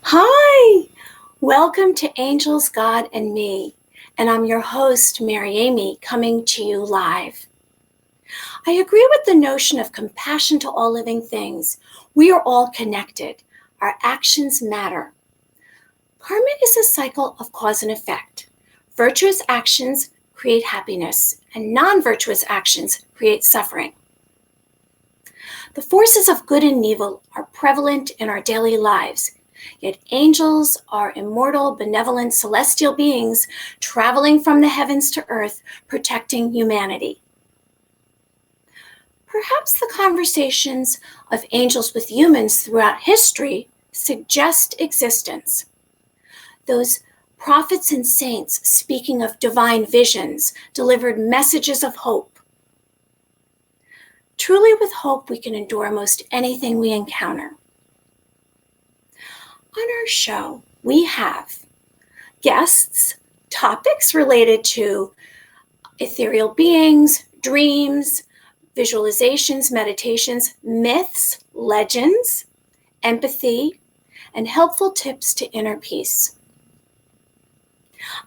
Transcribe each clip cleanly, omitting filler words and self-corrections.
Hi! Welcome to Angels, God, and Me. And I'm your host, Mary Amy, coming to you live. I agree with the notion of compassion to all living things. We are all connected. Our actions matter. Karma is a cycle of cause and effect. Virtuous actions create happiness, and non-virtuous actions create suffering. The forces of good and evil are prevalent in our daily lives. Yet angels are immortal, benevolent, celestial beings traveling from the heavens to earth, protecting humanity. Perhaps the conversations of angels with humans throughout history suggest existence. Those prophets and saints speaking of divine visions delivered messages of hope. Truly, with hope, we can endure most anything we encounter. On our show, we have guests, topics related to ethereal beings, dreams, visualizations, meditations, myths, legends, empathy, and helpful tips to inner peace.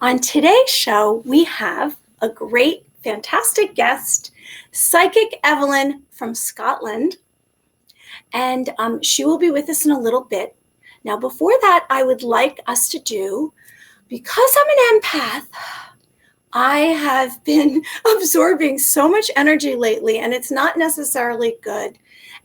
On today's show, we have a great, fantastic guest, Psychic Evelyn from Scotland, and she will be with us in a little bit. Now, before that, I would like us to do, because I'm an empath, I have been absorbing so much energy lately, and it's not necessarily good.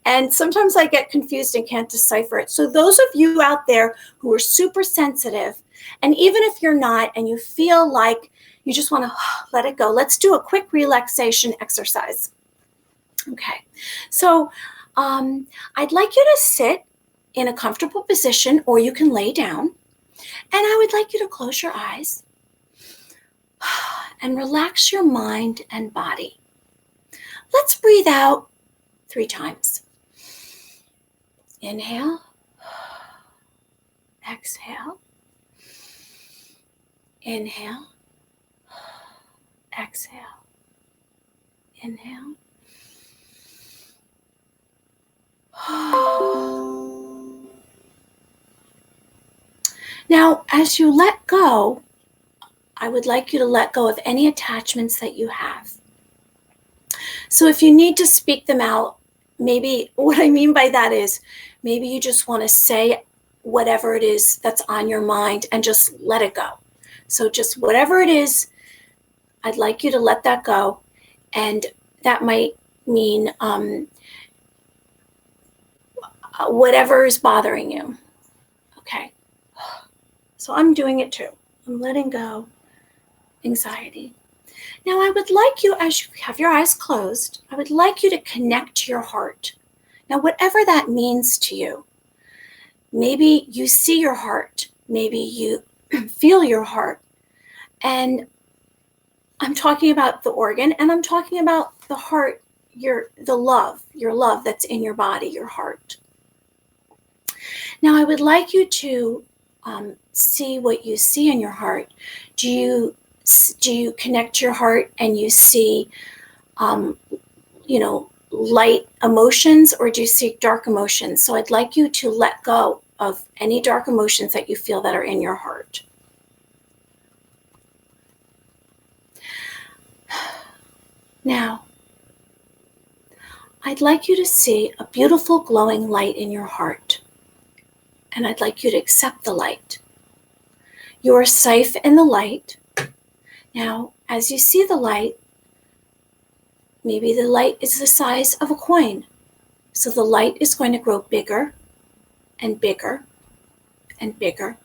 And sometimes I get confused and can't decipher it. So those of you out there who are super sensitive, and even if you're not, and you feel like you just want to let it go, let's do a quick relaxation exercise. Okay, so I'd like you to sit in a comfortable position, or you can lay down. And I would like you to close your eyes and relax your mind and body. Let's breathe out 3 times. Inhale, exhale, inhale, exhale, inhale. Now, as you let go, I would like you to let go of any attachments that you have. So if you need to speak them out, maybe what I mean by that is maybe you just want to say whatever it is that's on your mind and just let it go. So just whatever it is, I'd like you to let that go. And that might mean whatever is bothering you. Okay. So I'm doing it too. I'm letting go anxiety. Now, I would like you, as you have your eyes closed, I would like you to connect to your heart. Now, whatever that means to you, maybe you see your heart, maybe you feel your heart. And I'm talking about the organ, and I'm talking about the heart, your love that's in your body, your heart. Now, I would like you to see what you see in your heart. Do you connect your heart and you see, light emotions, or do you see dark emotions? So I'd like you to let go of any dark emotions that you feel that are in your heart. Now, I'd like you to see a beautiful glowing light in your heart, and I'd like you to accept the light. You are safe in the light. Now, as you see the light, maybe the light is the size of a coin. So the light is going to grow bigger and bigger and bigger.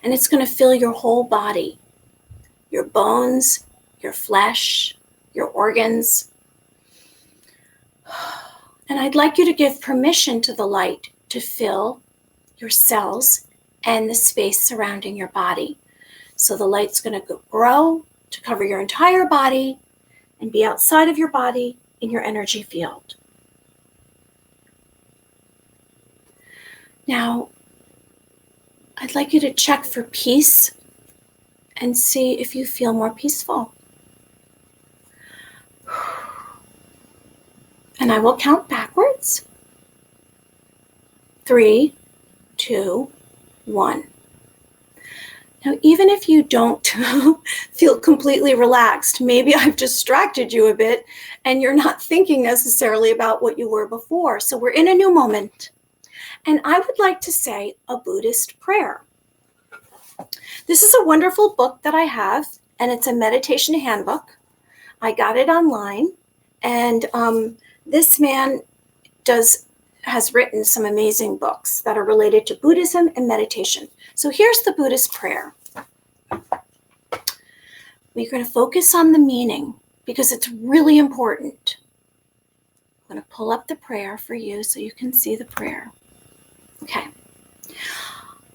And it's going to fill your whole body, your bones, your flesh, your organs. And I'd like you to give permission to the light to fill your cells and the space surrounding your body. So the light's going to grow to cover your entire body and be outside of your body in your energy field. Now, I'd like you to check for peace and see if you feel more peaceful. And I will count backwards. 3, 2, 1. Now, even if you don't feel completely relaxed, maybe I've distracted you a bit and you're not thinking necessarily about what you were before. So we're in a new moment. And I would like to say a Buddhist prayer. This is a wonderful book that I have, and it's a meditation handbook. I got it online, and this man has written some amazing books that are related to Buddhism and meditation. So here's the Buddhist prayer. We're going to focus on the meaning because it's really important. I'm going to pull up the prayer for you so you can see the prayer. Okay.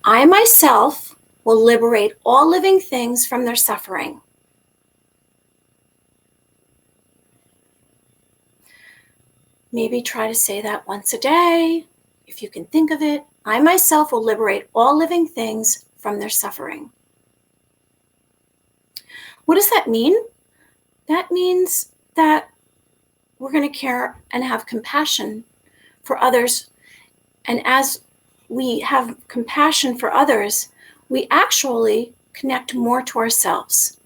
I myself will liberate all living things from their suffering. Maybe try to say that once a day, if you can think of it. I myself will liberate all living things from their suffering. What does that mean? That means that we're going to care and have compassion for others. And as we have compassion for others, we actually connect more to ourselves.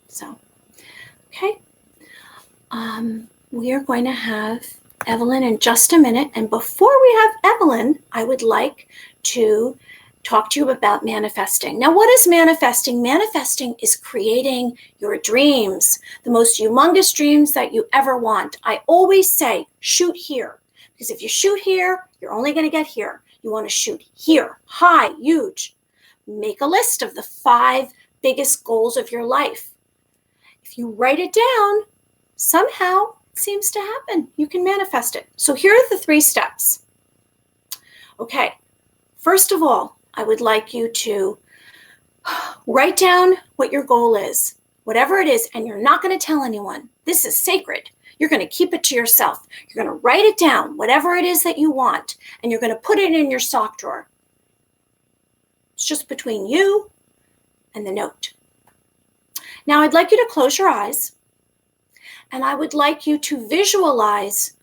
So, okay. We are going to have Evelyn in just a minute. And before we have Evelyn, I would like to talk to you about manifesting. Now, what is manifesting? Manifesting is creating your dreams, the most humongous dreams that you ever want. I always say, shoot here. Because if you shoot here, you're only going to get here. You want to shoot here, high, huge. Make a list of the 5 biggest goals of your life. If you write it down, somehow it seems to happen. You can manifest it. So here are the 3 steps. Okay, first of all, I would like you to write down what your goal is, whatever it is, and you're not going to tell anyone. This is sacred. You're going to keep it to yourself. You're going to write it down, whatever it is that you want, and you're going to put it in your sock drawer. It's just between you and the note. Now, I'd like you to close your eyes, and I would like you to visualize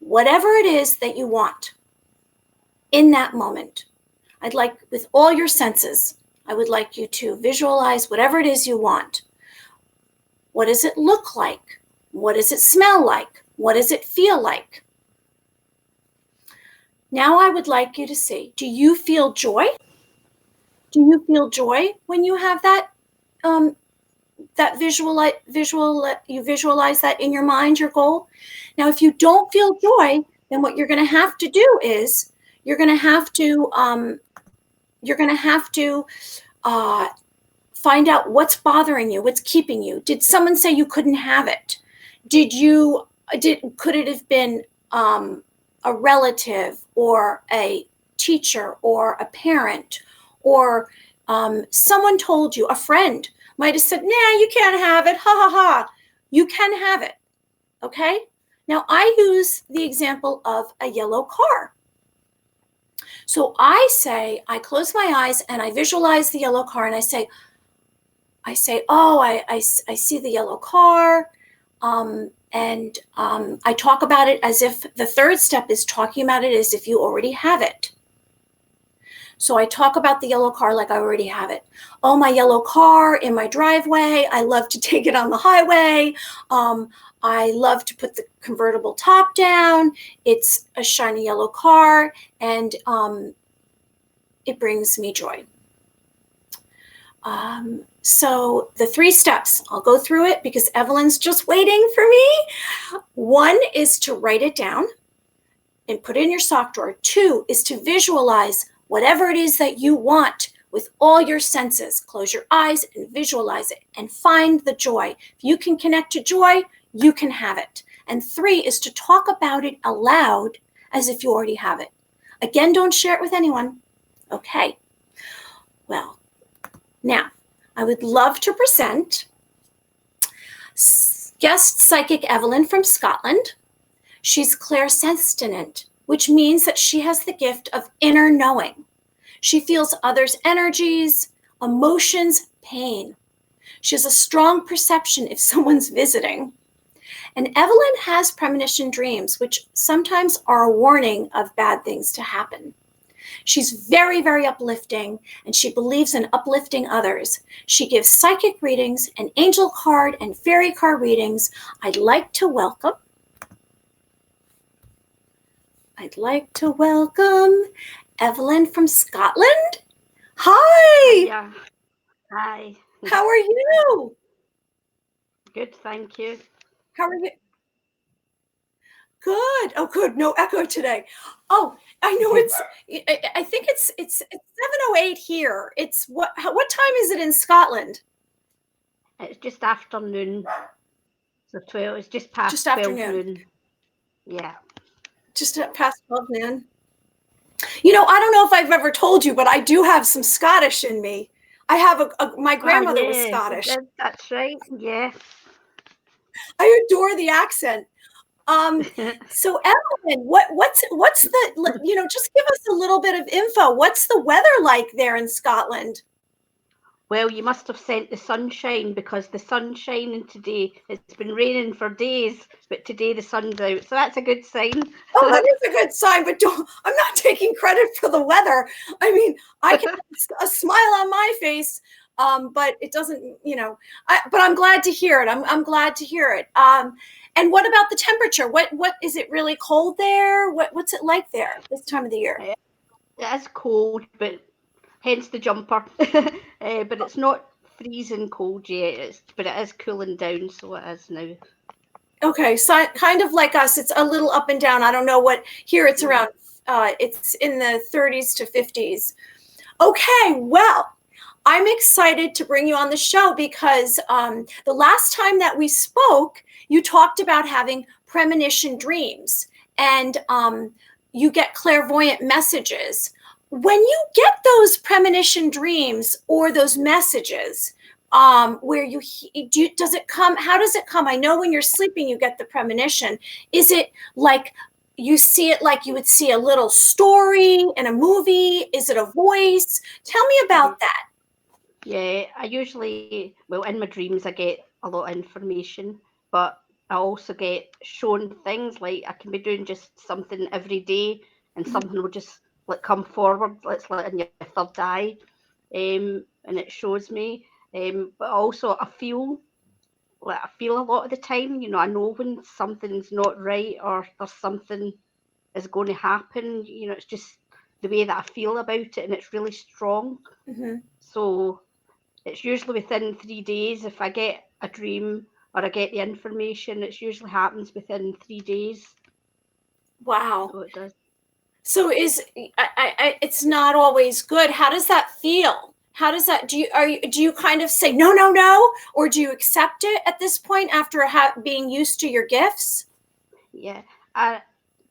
whatever it is that you want in that moment. I'd like, with all your senses, I would like you to visualize whatever it is you want. What does it look like? What does it smell like? What does it feel like? Now I would like you to see, do you feel joy? Do you feel joy when you have that you visualize that in your mind, your goal? Now, if you don't feel joy, then what you're going to have to do is you're going to have to find out what's bothering you, what's keeping you. Did someone say you couldn't have it? Could it have been a relative or a teacher or a parent, or someone told you, a friend might have said, nah, you can't have it, ha ha ha. You can have it, okay? Now I use the example of a yellow car. So I close my eyes and I visualize the yellow car, and I say, oh, I see the yellow car. And I talk about it as if the 3rd step is talking about it as if you already have it. So I talk about the yellow car like I already have it. Oh, my yellow car in my driveway. I love to take it on the highway. I love to put the convertible top down. It's a shiny yellow car, and it brings me joy. So the 3 steps, I'll go through it because Evelyn's just waiting for me. 1 is to write it down and put it in your sock drawer. 2 is to visualize whatever it is that you want with all your senses. Close your eyes and visualize it and find the joy. If you can connect to joy, you can have it. And 3 is to talk about it aloud as if you already have it. Again, don't share it with anyone. Okay. Well, now I would love to present Guest Psychic Evelyn from Scotland. She's clairsentient, which means that she has the gift of inner knowing. She feels others' energies, emotions, pain. She has a strong perception if someone's visiting. And Evelyn has premonition dreams, which sometimes are a warning of bad things to happen. She's very, very uplifting, and she believes in uplifting others. She gives psychic readings and angel card and fairy card readings. I'd like to welcome Evelyn from Scotland. Hi! Yeah. Hi. How are you? Good, thank you. How are you? Good. Oh, good. No echo today. Oh, I know I think it's 7:08 here. It's what time is it in Scotland? It's just afternoon. So 12, it's just past Just 12 afternoon. noon. Yeah. Just past 12 noon. You know, I don't know if I've ever told you, but I do have some Scottish in me. I have my grandmother was Scottish. That's right. Yeah. I adore the accent. So Evelyn, what's the, just give us a little bit of info. What's the weather like there in Scotland? Well, you must have sent the sunshine, because the sun's shining today. It's been raining for days, but today the sun's out. So that's a good sign. Oh, that is a good sign, but I'm not taking credit for the weather. I mean, I can have a smile on my face, but it doesn't, but I'm glad to hear it. I'm glad to hear it. And what about the temperature? What is it really cold there? What's it like there this time of the year? It is cold, but hence the jumper. But it's not freezing cold yet. But it is cooling down, so it is now. Okay, so kind of like us, it's a little up and down. I don't know what here. It's around. It's in the 30s to 50s. Okay, well, I'm excited to bring you on the show because the last time that we spoke, you talked about having premonition dreams, and you get clairvoyant messages. When you get those premonition dreams or those messages, where does it come? How does it come? I know when you're sleeping, you get the premonition. Is it like you see it like you would see a little story in a movie? Is it a voice? Tell me about that. Yeah, I usually, in my dreams, I get a lot of information, but I also get shown things. Like I can be doing just something every day, and something will just come forward. Let's let in your third eye, and it shows me. But also I feel a lot of the time. I know when something's not right or there's something is going to happen. It's just the way that I feel about it, and it's really strong. Mm-hmm. So it's usually within 3 days. If I get a dream or I get the information, it usually happens within 3 days. Wow. So it does. So it's not always good. How does that feel? How does that, do you kind of say no, or do you accept it at this point after being used to your gifts? Yeah.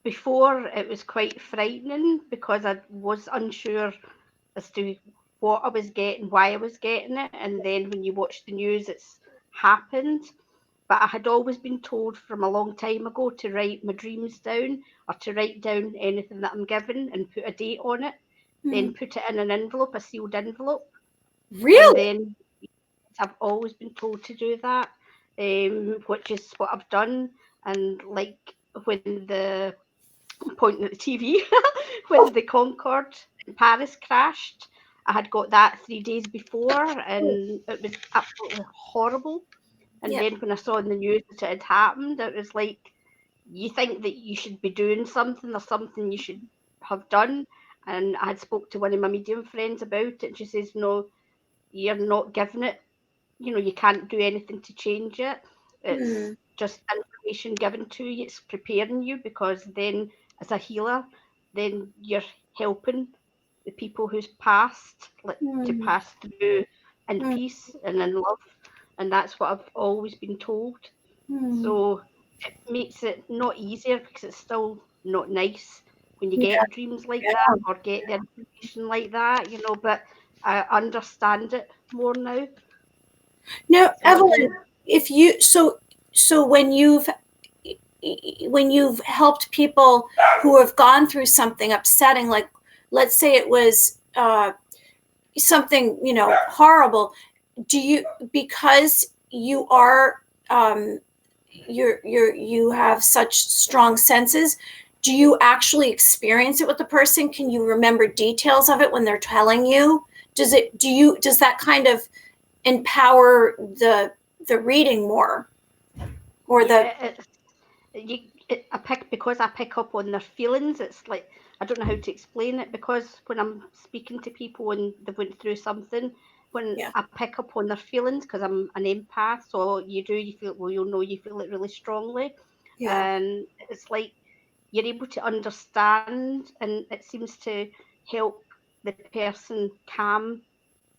Before it was quite frightening because I was unsure as to what I was getting, why I was getting it, and then when you watch the news, it's happened. But I had always been told from a long time ago to write my dreams down, or to write down anything that I'm given and put a date on it, then put it in an envelope, a sealed envelope. Really? And then I've always been told to do that, which is what I've done. And like when the pointing at the TV, when the Concorde in Paris crashed, I had got that 3 days before, and it was absolutely horrible. And then when I saw in the news that it had happened, it was like, you think that you should be doing something or something you should have done. And I had spoke to one of my medium friends about it, and she says, no, you're not giving it. You can't do anything to change it. It's just information given to you. It's preparing you, because then as a healer, then you're helping the people who's passed, to pass through in peace and in love. And that's what I've always been told. So it makes it not easier, because it's still not nice when you get dreams like that or get the information like that, but I understand it more now. Now, Evelyn, if you so when you've helped people who have gone through something upsetting, like let's say it was something horrible, do you, because you are you have such strong senses, do you actually experience it with the person? Can you remember details of it when they're telling you? Does that kind of empower the reading more, or because I pick up on their feelings. It's like, I don't know how to explain it, because when I'm speaking to people and they went through something, when I pick up on their feelings, because I'm an empath, so you feel, well, you feel it really strongly, and it's like you're able to understand, and it seems to help the person calm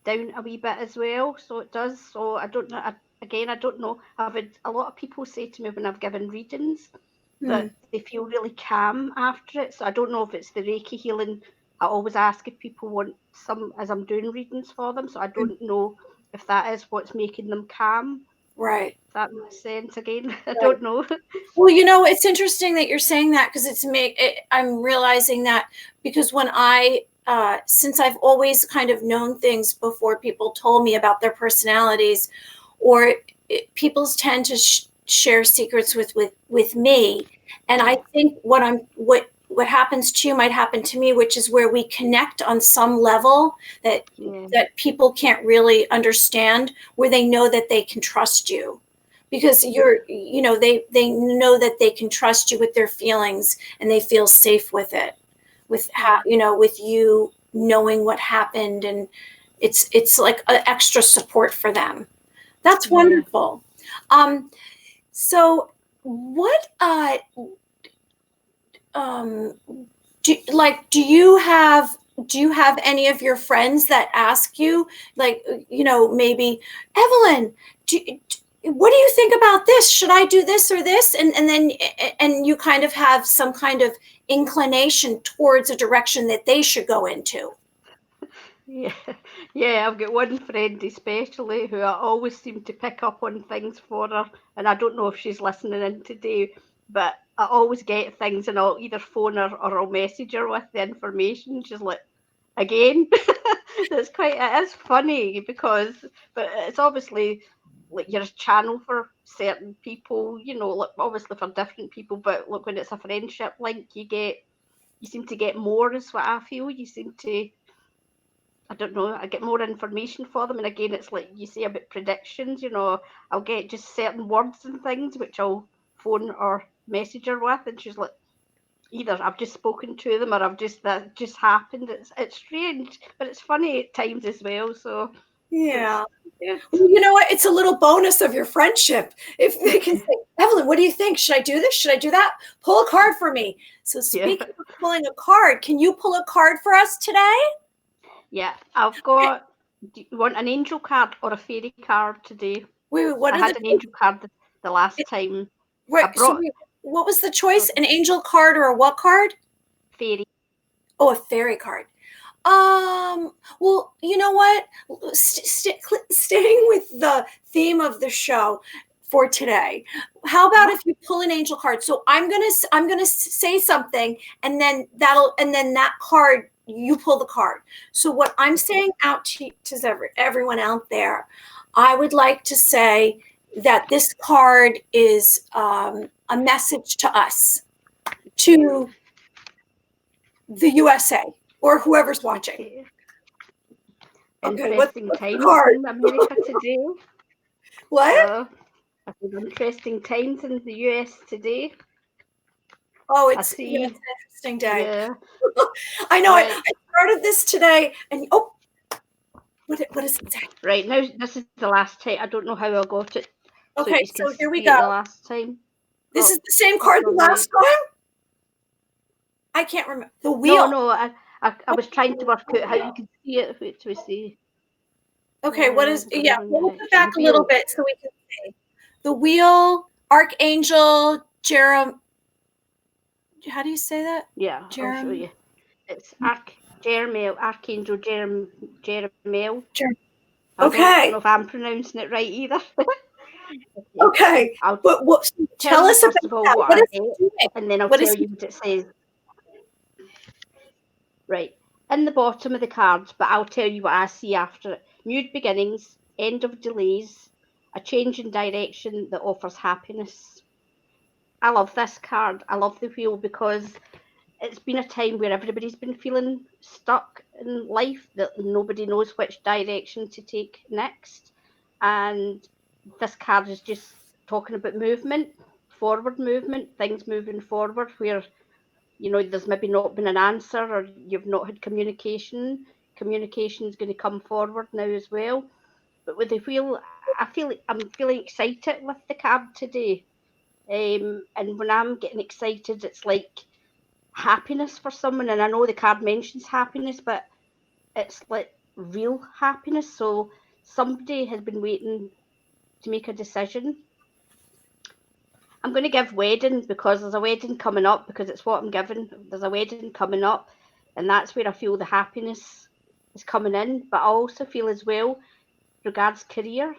down a wee bit as well. So it does. So I don't know. I don't know. I've had a lot of people say to me when I've given readings that they feel really calm after it. So I don't know if it's the Reiki healing. I always ask if people want some as I'm doing readings for them. So I don't know if that is what's making them calm. Right. If that makes sense again. I don't know. Well, it's interesting that you're saying that, because I'm realizing that, because when since I've always kind of known things before people told me about their personalities, or people tend to share secrets with me, and I think what happens to you might happen to me, which is where we connect on some level that people can't really understand, where they know that they can trust you, because they know that they can trust you with their feelings, and they feel safe with it, with with you knowing what happened, and it's like an extra support for them. That's wonderful. So what do you have any of your friends that ask you, like, maybe, Evelyn, what do you think about this? Should I do this or this? And you kind of have some kind of inclination towards a direction that they should go into. Yeah, I've got one friend especially who I always seem to pick up on things for her, and I don't know if she's listening in today, but I always get things, and I'll either phone her or I'll message her with the information. She's like, again. It is funny, but it's obviously like you're a channel for certain people, like obviously for different people, but look, when it's a friendship link, you seem to get more, is what I feel. You seem to, I don't know, I get more information for them. And again, it's like you say about predictions, I'll get just certain words and things which I'll phone or message her with, and she's like, either I've just spoken to them, or that just happened. It's strange, but it's funny at times as well. So yeah. Well, you know what? It's a little bonus of your friendship if they can say, Evelyn, what do you think? Should I do this? Should I do that? Pull a card for me. So speaking of pulling a card, can you pull a card for us today? Yeah, I've got. Do you want an angel card or a fairy card today? Wait, what I had an angel card the last time. Right. What was the choice? An angel card or a what card? Fairy. Oh, a fairy card. Well, you know what? Staying with the theme of the show for today, how about if you pull an angel card? So I'm gonna say something, and then that card, you pull the card. So what I'm saying out to everyone out there, I would like to say that this card is a message to us, to the USA, or whoever's watching. Okay, interesting times in America today. What? Interesting times in the US today. Oh, it's an interesting day. Yeah. I know. Right. I started this today, and what does it say? Right, now this is the last time. I don't know how I got it. Okay, so here we go. The last time. This is the same card the last time? I can't remember. The wheel. No, I was trying to work out how you can see it. Which we see. Okay, what is? Yeah, we'll go back a little bit so we can see. The wheel, Archangel, how do you say that? Yeah, I'll show you. It's Archangel Jeremiel. Okay. I don't know if I'm pronouncing it right either. Okay. But tell us first of all what I get, and then I'll tell you what it says. Right. In the bottom of the cards, but I'll tell you what I see after it. New beginnings, end of delays, a change in direction that offers happiness. I love this card. I love the wheel because it's been a time where everybody's been feeling stuck in life, that nobody knows which direction to take next. And this card is just talking about movement, forward movement, things moving forward where, you know, there's maybe not been an answer or you've not had communication. Communication is going to come forward now as well. But with the wheel, I'm feeling excited with the card today. And when I'm getting excited, it's like happiness for someone. And I know the card mentions happiness, but it's like real happiness. So somebody has been waiting to make a decision. I'm going to give wedding because there's a wedding coming up, because it's what I'm given. There's a wedding coming up, and that's where I feel the happiness is coming in. But I also feel as well, regards career,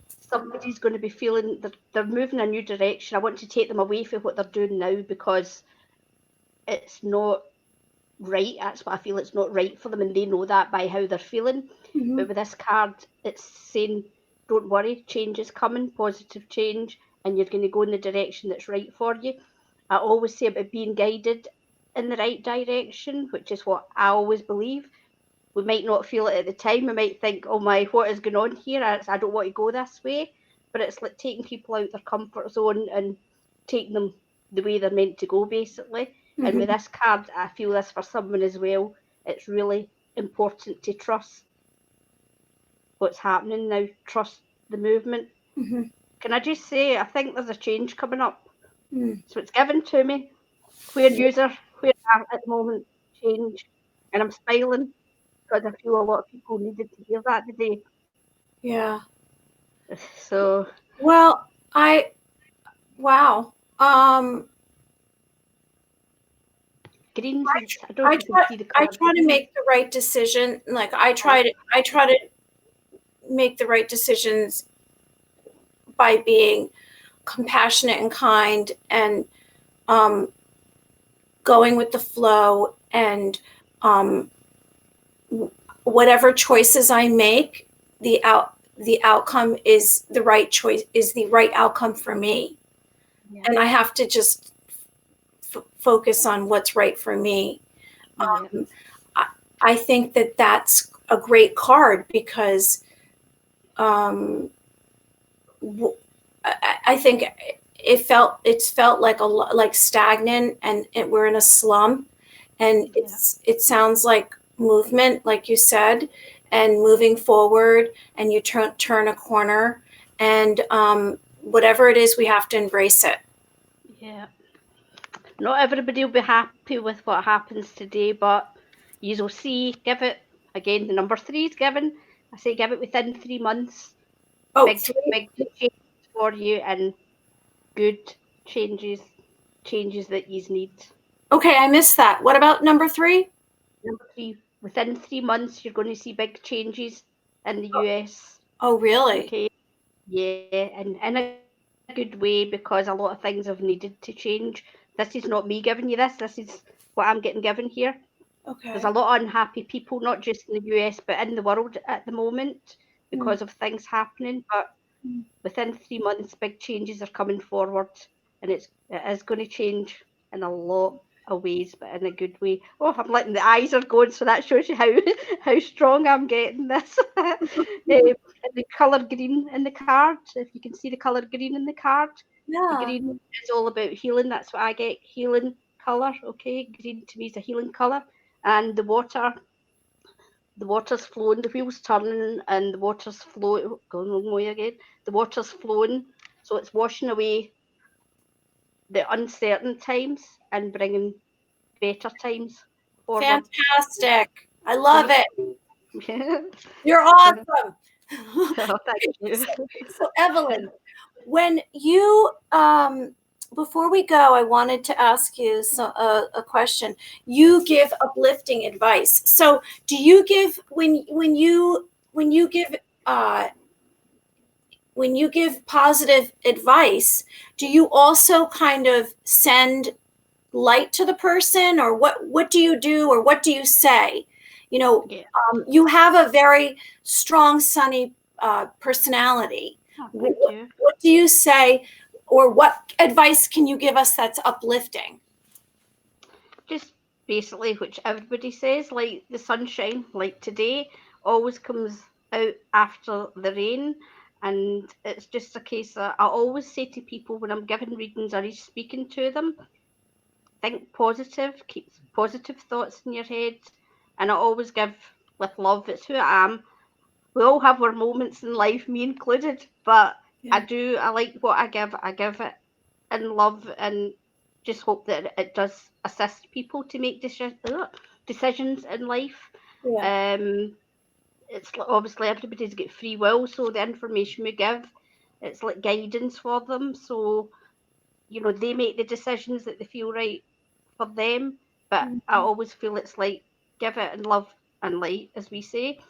somebody's going to be feeling that they're moving a new direction. I want to take them away from what they're doing now because it's not right. That's what I feel. It's not right for them, and they know that by how they're feeling. But with this card, it's saying, don't worry, change is coming, positive change, and you're going to go in the direction that's right for you. I always say about being guided in the right direction, which is what I always believe. We might not feel it at the time. We might think, oh my, what is going on here? I don't want to go this way. But it's like taking people out their comfort zone and taking them the way they're meant to go, basically. And with this card, I feel this for someone as well. It's really important to trust what's happening now, trust the movement. Can I just say, I think there's a change coming up. So it's given to me. Where I am at the moment, change. And I'm smiling because I feel a lot of people needed to hear that today. Yeah. So. Well, wow. Greens. I try to make the right decision. Like I try to make the right decisions by being compassionate and kind and going with the flow, and whatever choices I make, the outcome is the right choice, is the right outcome for me. Yeah. And I have to just focus on what's right for me. Yeah. I think that that's a great card because I think it's felt like stagnant, and we're in a slump, and it sounds like movement, like you said, and moving forward, and you turn a corner, and whatever it is, we have to embrace it. Yeah. Not everybody will be happy with what happens today, but you will see. Give it again. The number 3 is given. I say give it within 3 months. Oh, big changes for you, and good changes that you need. Okay, I missed that. What about number 3? Number 3, within 3 months, you're going to see big changes in the US. Oh, really? Okay. Yeah, and in a good way, because a lot of things have needed to change. This is not me giving you this. This is what I'm getting given here. Okay. There's a lot of unhappy people, not just in the US, but in the world at the moment because of things happening. But within 3 months, big changes are coming forward, and it is going to change in a lot of ways, but in a good way. Oh, I'm letting the eyes are going, so that shows you how strong I'm getting this. The colour green in the card, if you can see the colour green in the card, the green is all about healing. That's what I get, healing colour. Okay, green to me is a healing colour, and the water's flowing, the wheel's turning, and the water's flowing. Going the wrong way again. The water's flowing, so it's washing away the uncertain times and bringing better times forward. Fantastic! I love it. You're awesome. Oh, thank you. So Evelyn, when you before we go, I wanted to ask you a question. You give uplifting advice. So, do you give when you give positive advice? Do you also kind of send light to the person, or what do you do, or what do you say? You know, you have a very strong, sunny personality. Oh, thank you. What do you say or what advice can you give us that's uplifting? Just basically, which everybody says, like the sunshine, like today, always comes out after the rain. And it's just a case that I always say to people when I'm giving readings or speaking to them, think positive, keep positive thoughts in your head. And I always give with love. It's who I am. We all have our moments in life, me included, but Yeah. I like what I give. I give it in love and just hope that it does assist people to make decisions in life. Yeah. It's obviously everybody's got free will, so the information we give, it's like guidance for them. So, they make the decisions that they feel right for them. But I Mhm. always feel it's like give it in love and light, as we say,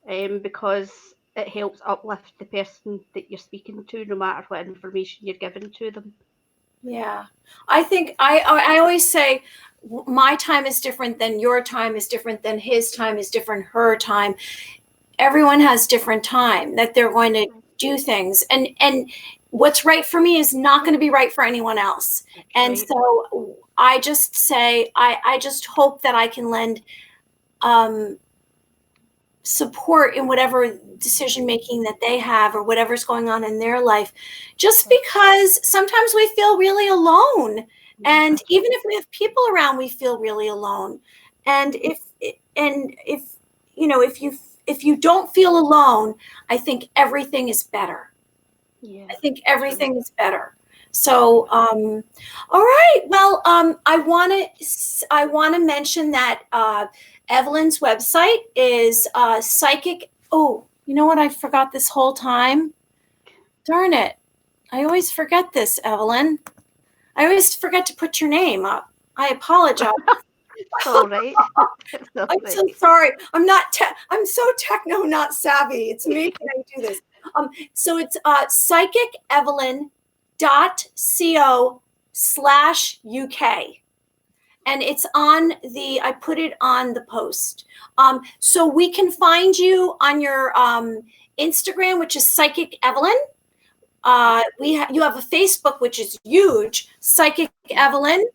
because it helps uplift the person that you're speaking to, no matter what information you're giving to them. Yeah. I think I always say my time is different than your time is different than his time is different, her time. Everyone has different time that they're going to do things. And what's right for me is not going to be right for anyone else. That's And right. so I just say, I just hope that I can lend support in whatever decision making that they have or whatever's going on in their life, just because sometimes we feel really alone. And even if we have people around, we feel really alone. And if if you don't feel alone, I think everything is better. Yeah. I think everything is better. So, all right. Well, I want to mention that Evelyn's website is psychic. Oh, you know what? I forgot this whole time. Darn it! I always forget this, Evelyn. I always forget to put your name up. I apologize. It's all right. It's all I'm so right. sorry. I'm so techno not savvy. It's amazing I do this. So it's psychicevelyn.co/UK. And it's on I put it on the post. So we can find you on your Instagram, which is Psychic Evelyn. You have a Facebook, which is huge, Psychic Evelyn.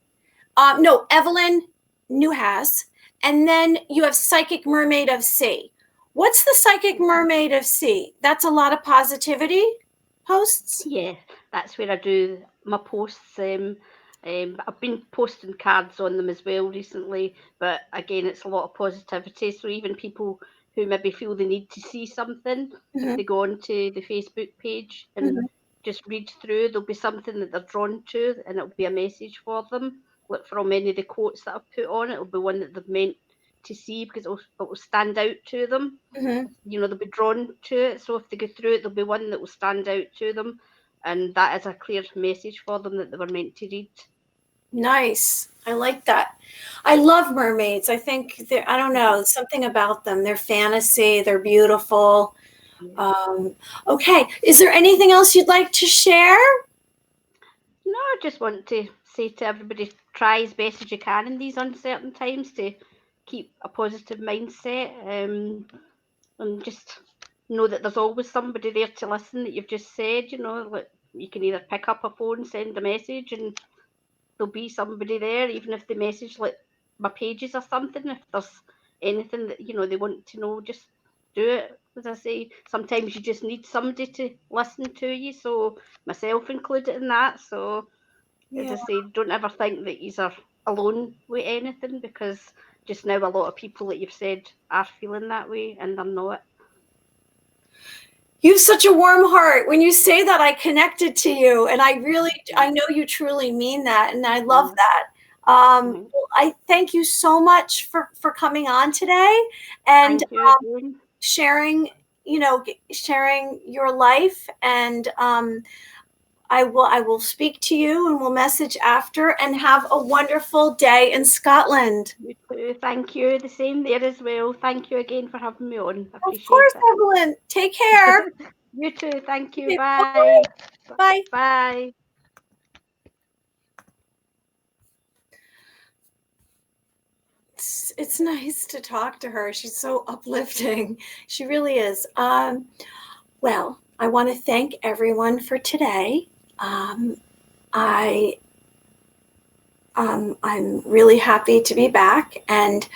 No, Evelyn Newhouse. And then you have Psychic Mermaid of Sea. What's the Psychic Mermaid of Sea? That's a lot of positivity posts. Yeah, that's where I do my posts. I've been posting cards on them as well recently, but again, it's a lot of positivity. So even people who maybe feel the need to see something, if Mm-hmm. they go onto the Facebook page and Mm-hmm. just read through, there'll be something that they're drawn to, and it'll be a message for them. Like from any of the quotes that I've put on, it'll be one that they've meant to see because it'll stand out to them. Mm-hmm. They'll be drawn to it. So if they go through it, there'll be one that will stand out to them, and that is a clear message for them that they were meant to read. Nice. I like that. I love mermaids. I think I don't know, something about them. They're fantasy, they're beautiful. Okay. Is there anything else you'd like to share? No, I just want to say to everybody, try as best as you can in these uncertain times to keep a positive mindset, and just know that there's always somebody there to listen. That you've just said, like you can either pick up a phone, send a message, and there'll be somebody there, even if the message like my pages or something. If there's anything that they want to know, just do it. As I say, sometimes you just need somebody to listen to you. So myself included in that. So as Yeah. I say, don't ever think that you are alone with anything, because just now a lot of people that you've said are feeling that way and they're not. You have such a warm heart. When you say that, I connected to you, and I know you truly mean that, and I love that. Well, I thank you so much for coming on today and Thank you again. sharing, sharing your life. And I will speak to you, and we'll message after. And have a wonderful day in Scotland. You too. Thank you. The same there as well. Thank you again for having me on. I Of appreciate course, Evelyn. Take care. it. You too. Thank you. Okay, Bye. bye. Bye. Bye. It's nice to talk to her. She's so uplifting. She really is. Well, I want to thank everyone for today. I'm really happy to be back, and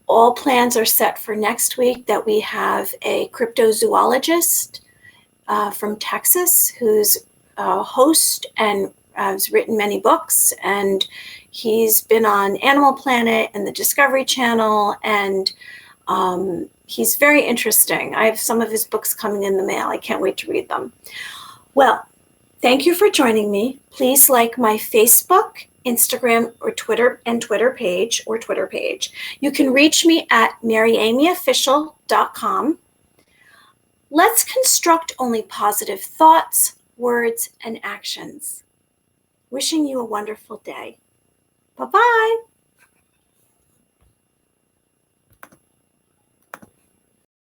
all plans are set for next week that we have a cryptozoologist from Texas who's a host and has written many books, and he's been on Animal Planet and the Discovery Channel, and he's very interesting. I have some of his books coming in the mail. I can't wait to read them. Well, thank you for joining me. Please like my Facebook, Instagram, or Twitter page. You can reach me at maryamyofficial.com. Let's construct only positive thoughts, words, and actions. Wishing you a wonderful day. Bye-bye.